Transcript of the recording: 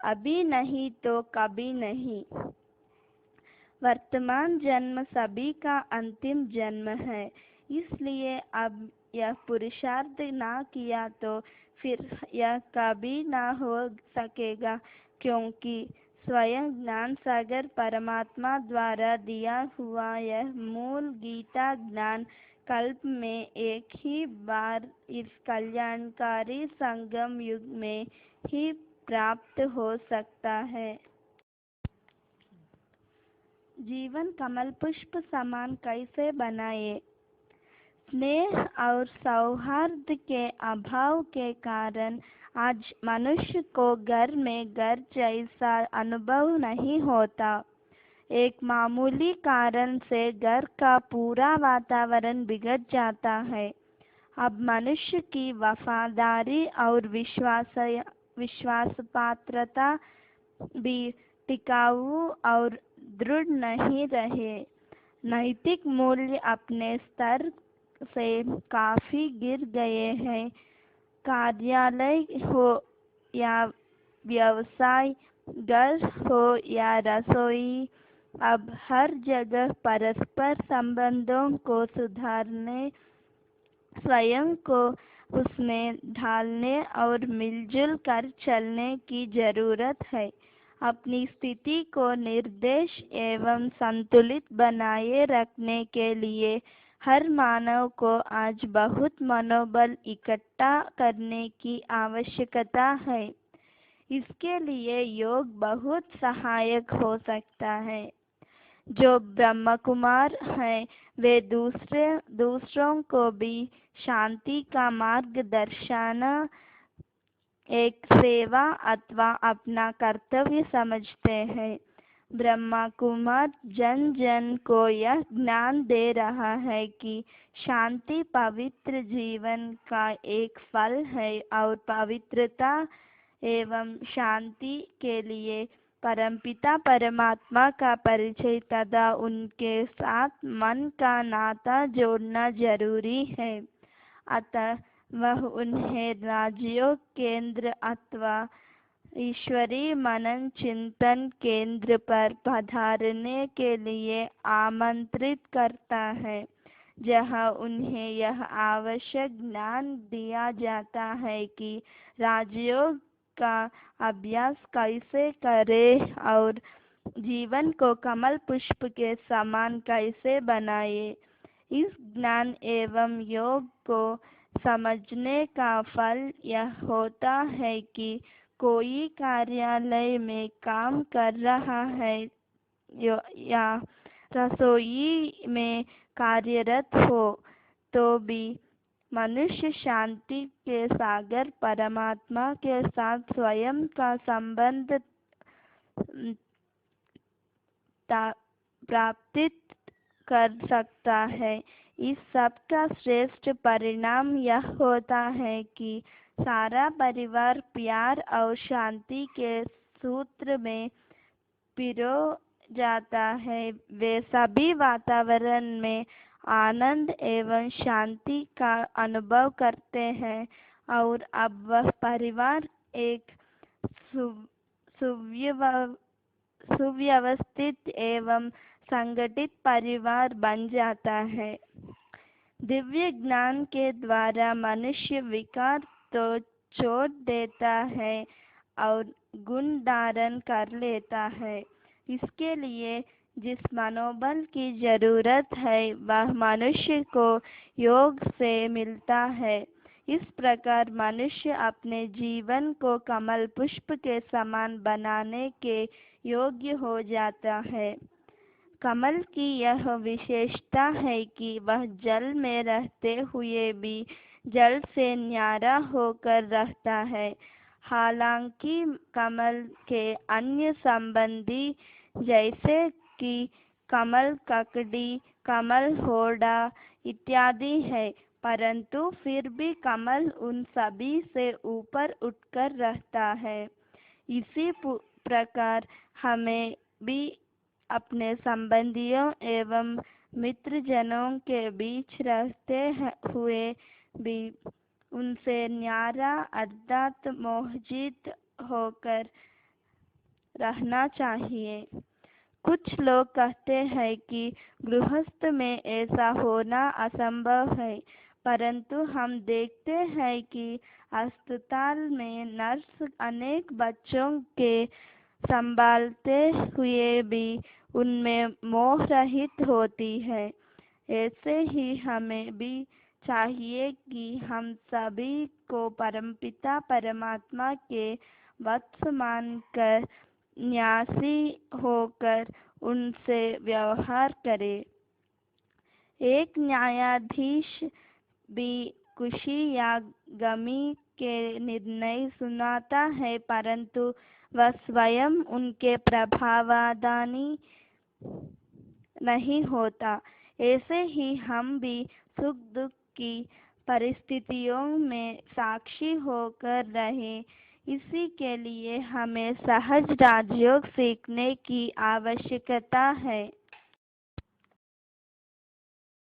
अभी नहीं तो कभी नहीं। वर्तमान जन्म सभी का अंतिम जन्म है, इसलिए अब यह पुरुषार्थ ना किया तो फिर यह कभी ना हो सकेगा, क्योंकि स्वयं ज्ञान सागर परमात्मा द्वारा दिया हुआ यह मूल गीता ज्ञान कल्प में एक ही बार इस कल्याणकारी संगम युग में ही प्राप्त हो सकता है। जीवन कमल पुष्प समान कैसे बनाए? स्नेह और सौहार्द के अभाव के कारण आज मनुष्य को घर में घर जैसा अनुभव नहीं होता। एक मामूली कारण से घर का पूरा वातावरण बिगड़ जाता है। अब मनुष्य की वफादारी और विश्वासपात्रता भी टिकाऊ और दृढ़ नहीं रहे। नैतिक मूल्य अपने स्तर से काफी गिर गए हैं। कार्यालय हो या व्यवसाय, घर हो या रसोई, अब हर जगह परस्पर संबंधों को सुधारने, स्वयं को उसमें ढालने और मिलजुल कर चलने की जरूरत है। अपनी स्थिति को निर्देश एवं संतुलित बनाए रखने के लिए हर मानव को आज बहुत मनोबल इकट्ठा करने की आवश्यकता है। इसके लिए योग बहुत सहायक हो सकता है। जो ब्रह्म कुमार हैं, वे दूसरों को भी शांति का मार्ग दर्शाना एक सेवा अथवा अपना कर्तव्य समझते हैं। ब्रह्मा कुमार जन जन को यह ज्ञान दे रहा है कि शांति पवित्र जीवन का एक फल है और पवित्रता एवं शांति के लिए परमपिता परमात्मा का परिचय तथा उनके साथ मन का नाता जोड़ना जरूरी है। अतः वह उन्हें राजयोग केंद्र अथवा ईश्वरीय मनन चिंतन केंद्र पर पधारने के लिए आमंत्रित करता है, जहां उन्हें यह आवश्यक ज्ञान दिया जाता है कि राजयोग का अभ्यास कैसे करें और जीवन को कमल पुष्प के समान कैसे बनाए। इस ज्ञान एवं योग को समझने का फल यह होता है कि कोई कार्यालय में काम कर रहा है या रसोई में कार्यरत हो, तो भी मनुष्य शांति के सागर परमात्मा के साथ स्वयं का संबंध प्राप्त कर सकता है। इस सब का श्रेष्ठ परिणाम यह होता है कि सारा परिवार प्यार और शांति के सूत्र में पिरो जाता है। वे सभी वातावरण में आनंद एवं शांति का अनुभव करते हैं और अब वह परिवार एक सुव्यवस्थित एवं संगठित परिवार बन जाता है। दिव्य ज्ञान के द्वारा मनुष्य विकार तो छोड़ देता है और गुण धारण कर लेता है। इसके लिए जिस मनोबल की जरूरत है वह मनुष्य को योग से मिलता है। इस प्रकार मनुष्य अपने जीवन को कमल पुष्प के समान बनाने के योग्य हो जाता है। कमल की यह विशेषता है कि वह जल में रहते हुए भी जल से न्यारा होकर रहता है। हालांकि कमल के अन्य संबंधी जैसे कि कमल ककड़ी, कमल होड़ा इत्यादि है, परंतु फिर भी कमल उन सभी से ऊपर उठकर रहता है। इसी प्रकार हमें भी अपने संबंधियों एवं मित्रजनों के बीच रहते हुए भी उनसे न्यारा अर्थात मोहजित होकर रहना चाहिए। कुछ लोग कहते हैं कि गृहस्थ में ऐसा होना असंभव है, परंतु हम देखते हैं कि अस्पताल में नर्स अनेक बच्चों के संभालते हुए भी उनमें मोह रहित होती है। ऐसे ही हमें भी चाहिए कि हम सभी को परमपिता परमात्मा के वत्स मानकर न्यासी होकर उनसे व्यवहार करें। एक न्यायाधीश भी खुशी या गमी के निर्णय सुनाता है, परंतु वह स्वयं उनके प्रभावादानी नहीं होता। ऐसे ही हम भी सुख दुख की परिस्थितियों में साक्षी होकर रहें। इसी के लिए हमें सहज राजयोग सीखने की आवश्यकता है।